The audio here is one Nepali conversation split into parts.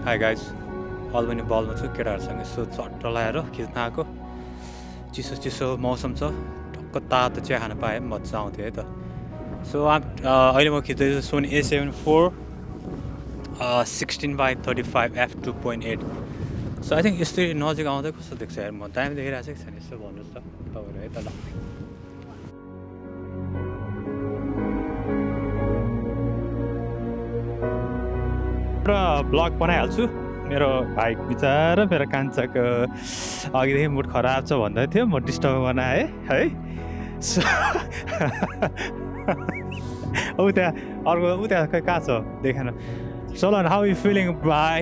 हाई गाइज अल्बनी बलमा छु केटाहरूसँग यसो चट्ट लगाएर खिच्न आएको चिसो चिसो मौसम छ टक्क तातो चिया खान पाएँ मजा आउँथ्यो है त सो अहिले म खिच्दैछु Sony A7 IV 16:35 f2.8 so I think यस्तै नजिक आउँदै कस्तो देख्छ यार म दामी देखिरहेको छ कि छैन यसो भन्नुहोस् त तपाईँहरू है त ल एउटा ब्लग बनाइहाल्छु मेरो भाइ बिचरा मेरो कान्छाको अघिदेखि मुड खराब छ भन्दै थियो म डिस्टर्ब बनाएँ है सो ऊ त्यहाँ अर्को ऊ त्यहाँ खै कहाँ छ देखेन सोलन हाउ यु फिलिङ भाइ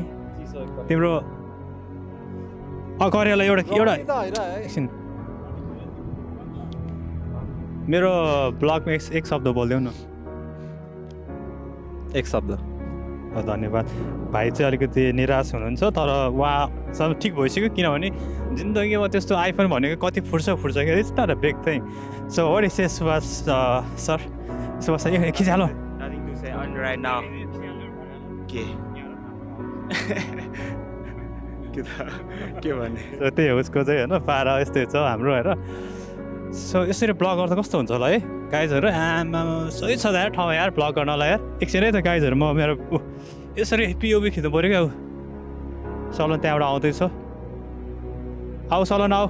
तिम्रो गरेला एउटा एकछिन मेरो ब्लगमा एक शब्द बोलिदेऊ न एक शब्द धन्यवाद भाइ चाहिँ अलिकति निराश हुनुहुन्छ तर उहाँसँग ठिक भइसक्यो किनभने जिन्दगीमा त्यस्तो आइफोन भनेको कति फुर्छ कि it's not a big thing so what is Subhash sir Subhash sir खिचालो Nothing to say on right now. के भन्ने सो त्यही हो उसको चाहिँ होइन पारा यस्तै छ हाम्रो होइन सो यसरी ब्लग गर्दा कस्तो हुन्छ होला है गाइजहरू आमा सही छ यार ठाउँ यार ब्लग गर्नलाई यार एकछिन है त गाइजहरू म मेरो यसरी पिओबी खिच्नु पऱ्यो क्या सलन त्यहाँबाट आउँदैछ आऊ सलन आऊ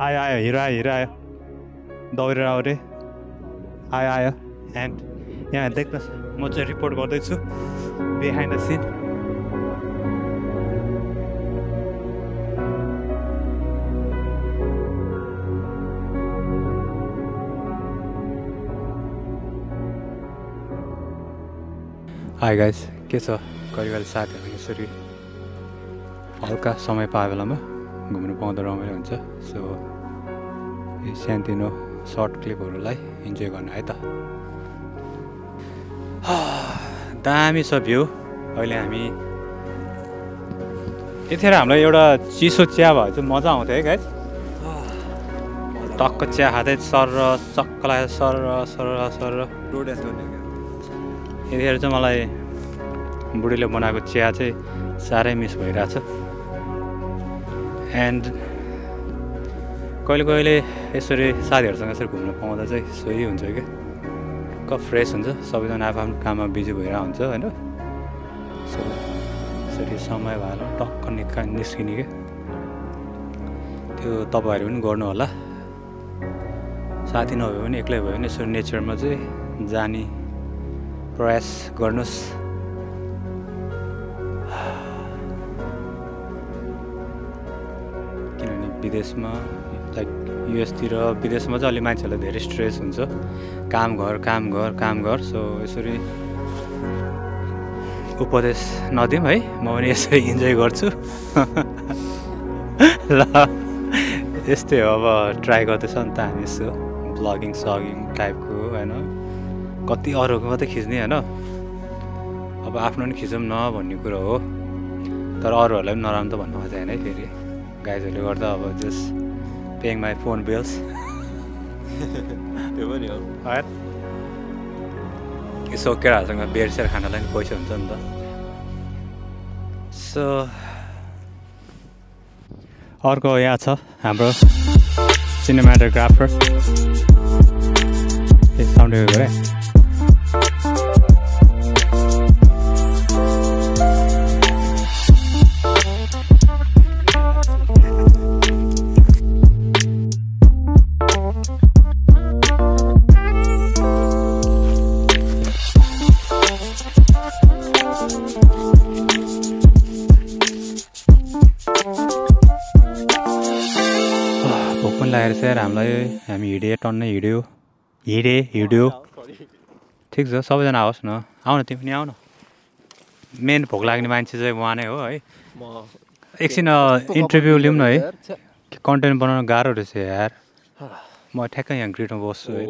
आयो हिरो आयो दौडेर आऊ रे आयो एन्ड यहाँ देख्नुहोस् म चाहिँ रिपोर्ट गर्दैछु behind the scene hi guys के छ करिब साथीहरू यसरी हल्का समय पाए बेलामा घुम्नु पाउँदा रमाइलो हुन्छ सो यो सानोतिनो सर्ट क्लिपहरूलाई इन्जोय गर्न है त दामी छ भ्यू अहिले हामी यतिखेर हामीलाई एउटा चिसो चिया भयो चाहिँ मजा आउँथ्यो है गाइस टक्क चिया खाँदै सर चक्क लाग्यो सर यतिखेर चाहिँ मलाई बुढीले बनाएको चिया चाहिँ साह्रै मिस भइरहेछ एन्ड कहिले यसरी साथीहरूसँग यसरी घुम्न पाउँदा चाहिँ सही हुन्छ क्या टक्क फ्रेस हुन्छ सबैजना आफ्नो काममा बिजी भइरहेको हुन्छ होइन सो यसरी समय भएर टक्क निस्किने क्या त्यो तपाईँहरू पनि गर्नु होला साथी नभए पनि एक्लै भयो भने यसरी नेचरमा चाहिँ जाने प्रयास गर्नुहोस् किनभने विदेशमा लाइक युएसतिर विदेशमा चाहिँ अलि मान्छेहरूलाई धेरै स्ट्रेस हुन्छ काम घर सो यसरी उपदेश नदिउँ है म पनि यसरी इन्जोय गर्छु ल यस्तै हो अब ट्राई गर्दैछ नि त हामी यसो ब्लगिङ टाइपको होइन कति अरूको मात्रै खिच्ने होइन अब आफ्नो पनि खिचौँ न भन्ने कुरो हो तर अरूहरूलाई पनि नराम्रो त भन्नु खोजेँ होइन फेरि गाइजहरूले गर्दा अब just paying my phone bills त्यो पनि हो यसो केटाहरूसँग बेरसेर खानालाई पनि पैसा हुन्छ नि त सो अर्को यहाँ छ हाम्रो सिनेमाटोग्राफर साउन्ड गरे भोक पनि लागेर चाहिँ हामीलाई हामी टन्नै हिँड्यो ठिक छ सबैजना आओस् न आऊ न तिमी पनि आऊ न मेन भोक लाग्ने मान्छे चाहिँ उहाँ नै हो है एकछिन इन्टरभ्यू लिउँ न है कन्टेन्ट बनाउन गाह्रो रहेछ यार म ठ्याक्कै यहाँ ग्रिडमा बस्छु है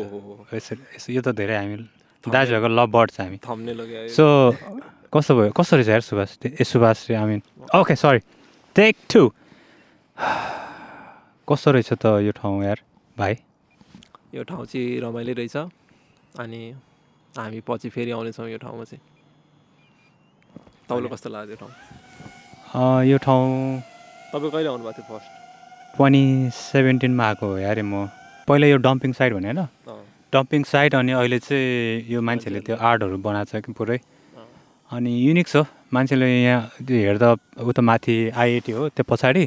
यसो यो त धेरै हामी दाजुहरूको लभ बर्ड छ हामी सो कस्तो रहेछ यार Subhash I mean okay sorry take 2 कस्तो रहेछ त यो ठाउँ यार भाइ यो ठाउँ चाहिँ रमाइलो रहेछ अनि हामी पछि फेरि आउनेछौँ यो ठाउँमा चाहिँ तपाईँलाई कस्तो लाग्यो त्यो ठाउँ यो ठाउँ तपाईँ कहिले आउनुभएको थियो फर्स्ट 2017मा आएको हो यार म पहिला यो डम्पिङ साइट भने होइन डम्पिङ साइट अनि अहिले चाहिँ यो मान्छेले त्यो आर्टहरू बनाएको छ कि पुरै अनि युनिक छ मान्छेले यहाँ त्यो हेर्दा उता माथि आइआइटी हो त्यो पछाडि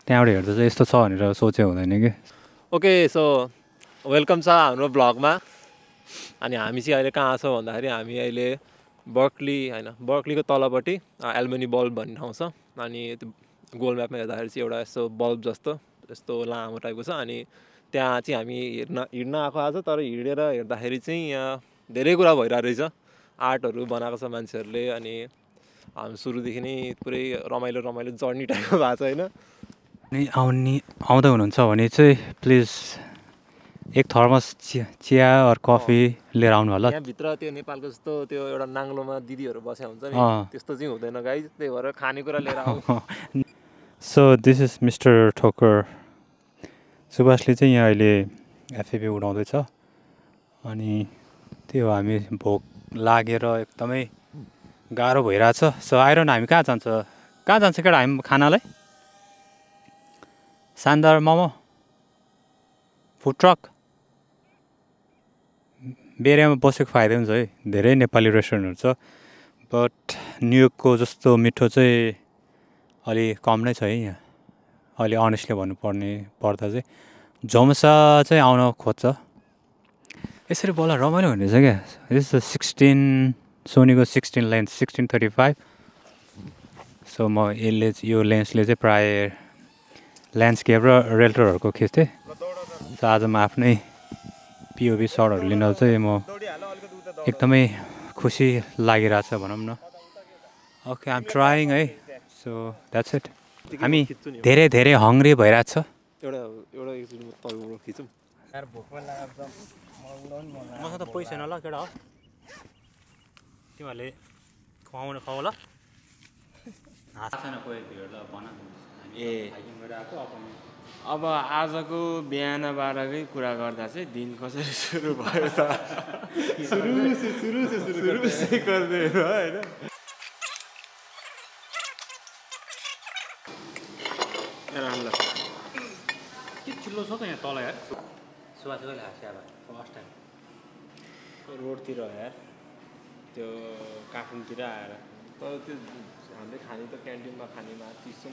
त्यहाँबाट हेर्दा चाहिँ यस्तो छ भनेर सोचे हुँदैन कि ओके सो वेलकम छ हाम्रो ब्लगमा अनि हामी चाहिँ अहिले कहाँ छौँ भन्दाखेरि हामी अहिले बर्कली होइन बर्कलीको तलपट्टि एल्बनी बल्ब भन्ने ठाउँ छ अनि त्यो गुगल म्यापमा हेर्दाखेरि चाहिँ एउटा यस्तो बल्ब जस्तो यस्तो लामो टाइपको छ अनि त्यहाँ चाहिँ हामी हिँड्न आएको आज तर हिँडेर हेर्दाखेरि चाहिँ यहाँ धेरै कुरा भइरहेको रहेछ आर्टहरू बनाएको छ मान्छेहरूले अनि हामी सुरुदेखि नै पुरै रमाइलो रमाइलो जर्नी टाइपको भएको छ होइन अनि आउँदै हुनुहुन्छ भने चाहिँ प्लिज एक थर्मस चिया अर कफी लिएर आउनु होला यहाँभित्र त्यो नेपालको जस्तो त्यो एउटा नाङ्लोमा दिदीहरू बसेको हुन्छ नि त्यस्तो चाहिँ हुँदैन गाइज त्यही भएर खानेकुरा लिएर आउँ सो दिस इज मिस्टर ठोकर सुभाषले चाहिँ यहाँ अहिले एफएबी उडाउँदैछ अनि त्यो हामी भोक लागेर एकदमै गाह्रो भइरहेछ सो आइरहनु हामी कहाँ जान्छ केटा हामी खानालाई शानदार मोमो फुड ट्रक बेरियामा बसेको फाइदा हुन्छ है धेरै नेपाली रेस्टुरेन्टहरू छ बट न्युयोर्कको जस्तो मिठो चाहिँ अलि कम नै छ है यहाँ अलि अनेस्टली पर्दा चाहिँ जोमसा चाहिँ आउन खोज्छ यसरी बोला रमाइलो हुनेछ क्या दिस इज 16 सोनीको 16 लेन्स 1635 सो म यो लेन्सले चाहिँ प्राय ल्यान्डस्केप र रेल्टरहरूको खिच्थेँ सो आज म आफ्नै पिओभी सर्टहरू लिन चाहिँ म एकदमै खुसी लागिरहेछ भनौँ न ओके आइम ट्राइङ है सो द्याट्स इट हामी धेरै धेरै हङ्ग्री भइरहेछ मसँग त पैसा छैन ल केटा हो तिमीहरूले खुवाउ ल ए अब आजको बिहानबाटकै कुरा गर्दा चाहिँ दिन कसरी सुरु भयो त सुरु से गर्दै होइन के चिल्लो छ त यहाँ तल यार सुवासुवाले हाँस्या फर्स्ट टाइम रोडतिर यार त्यो काठमाडौँतिर आएर तर त्यो हामीले खाने त क्यान्टिनमा खानेमा चिज